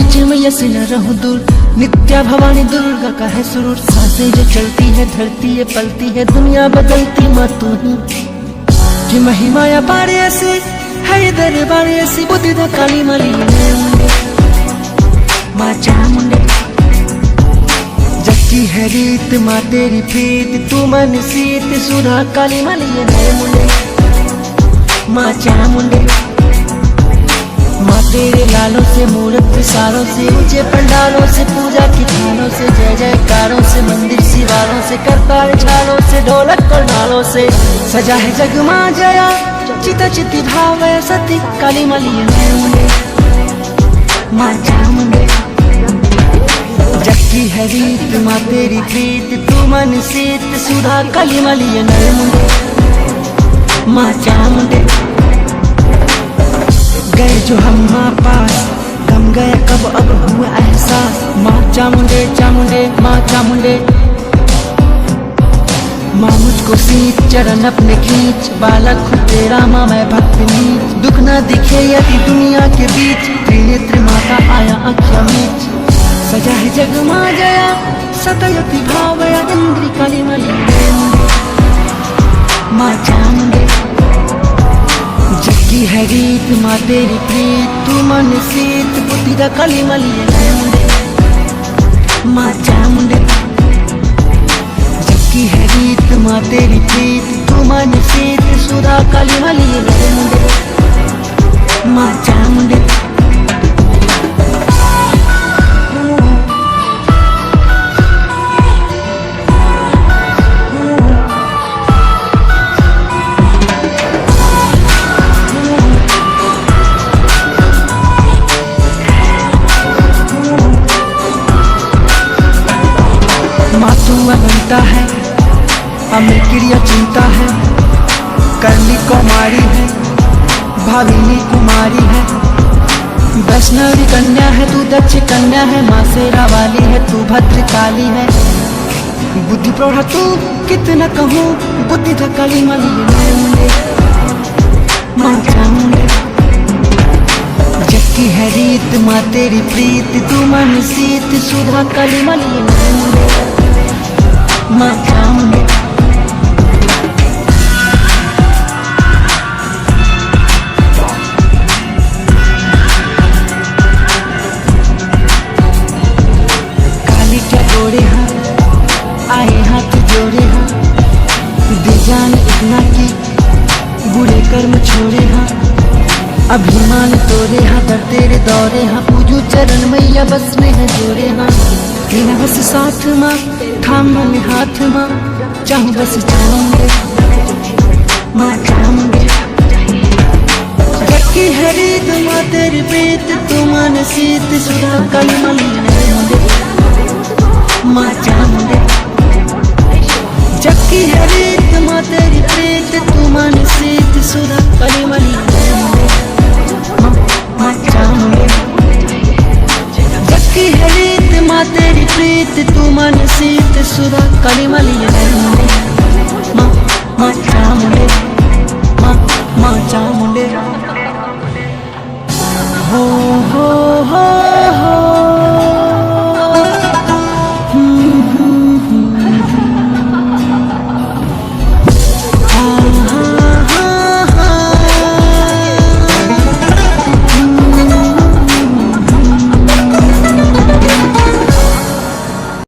बीच में यसी न रहूं दूर। नित्या भवानी दुर्गा का है सुरूर, सांसें जो चलती है धरती है पलती है, दुनिया बदलती माँ तू ही कि महिमा या पारे ऐसे है ये दरबार ऐसी बुद्धि द काली मली माँ चामुंडे। जबकि है रीत माँ तेरी प्रीत, तू मन सीत सुधा काली मली मुंडे माँ चामुंडे। माँ तेरे लालों से मूर्त विसारों से, ऊंचे पंडालों से, पूजा की थालों से, जय जयकारों से, मंदिर सिवारों से, करतार झालों से, ढोलक और नालों से सजा है जग माँ जया, चिता चिति भाव सती काली मली माँ चामुंडे। जबकि है रीत माँ तेरी प्रीत, तू मन सीत सुधा काली मली मुंडे माँ चामुंडे। गए जो हम माँ पास, गम गया कब अब हुआ एहसास, माँ चामुंडे चामुंडे माँ चामुंडे। माँ मुझको सींच चरण अपने खींच, बालक हूँ तेरा माँ मैं भक्त नीच, दुख न दिखे यदि दुनिया के बीच, त्रिनेत्र माता आया अख्या मीच। सजा है जग माँ जया सतयति भावया, इंद्री काली मली माँ चामुंडे। जबकि है रीत माँ तेरी प्रीत, तू मन सीत बुद्धि द काली मली माँ चामुंडे। जबकि है रीत माँ तेरी प्रीत, तू मन सीत सुधा काली मली माँ चामुंडे। माँ तू अनंता है, अमर क्रिया चिंता है, करली कुमारी है, भाविनी कुमारी है, वैष्णवी कन्या है, तू दक्ष कन्या है, माँ शेरा वाली है, तू भद्र काली है। बुद्धि प्रौढ़ा तू कितना कहूँ, बुद्धि द काली मली माँ चामुंडे। जबकि है रीत माँ तेरी प्रीत, तू मन सीत सुधा काली मली माँ चामुंडे। काली क्या गोरे हाँ आए हाथ जोड़े हाँ, दे जान इतना की बुरे कर्म छोड़े हाँ, अभिमान तोरे हाँ, दर तेरे दौरे हाँ, पूजू चरण मैया बस में है जोड़े हाँ। तेरा बस साथ माँ थाम मन हाथ माँ, चाहूँ बस चामुंडे माँ चामुंडे। जबकि है रीत माँ तेरी प्रीत, तू मन सीत सुधा काली मली माँ चामुंडे। जबकि है रीत माँ तेरी प्रीत, तू मन सीत सुधा काली मली माँ चामुंडे। जबकि है रीत माँ तेरी प्रीत, तू मन सीत सुधा काली मली माँ चामुंडे माँ चामुंडे। हो हो हो हो।